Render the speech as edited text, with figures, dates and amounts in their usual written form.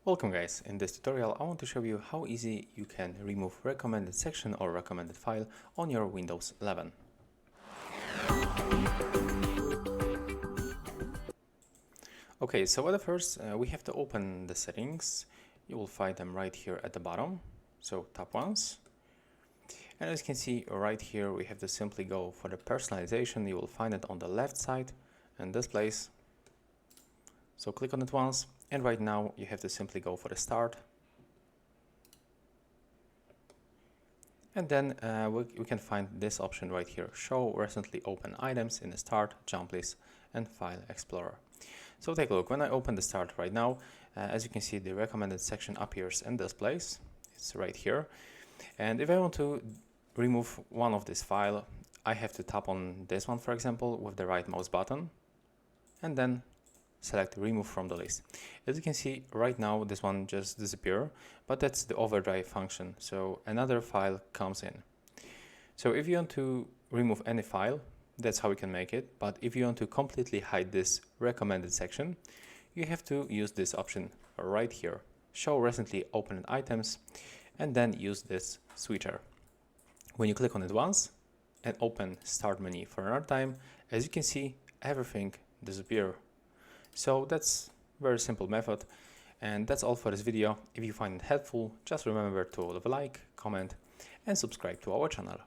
Welcome guys, in this tutorial I want to show you how easy you can remove recommended section or recommended file on your Windows 11. Okay, so at first we have to open the settings. You will find them right here at the bottom, so tap once. And as you can see right here we have to simply go for the personalization. You will find it on the left side in this place. So click on it once, and right now you have to simply go for the start. And then we can find this option right here, show recently opened items in the start, jump list, and file explorer. So take a look. When I open the start right now, as you can see, the recommended section appears in this place. It's right here. And if I want to remove one of this file, I have to tap on this one, for example, with the right mouse button, and then select remove from the list. As you can see right now, this one just disappeared, but that's the overdrive function, so another file comes in. So if you want to remove any file, that's how we can make it. But if you want to completely hide this recommended section, you have to use this option right here, show recently opened items, and then use this switcher. When you click on it once and open start menu for another time, as you can see, everything disappears. So that's a very simple method, and that's all for this video. If you find it helpful, just remember to leave a like, comment, and subscribe to our channel.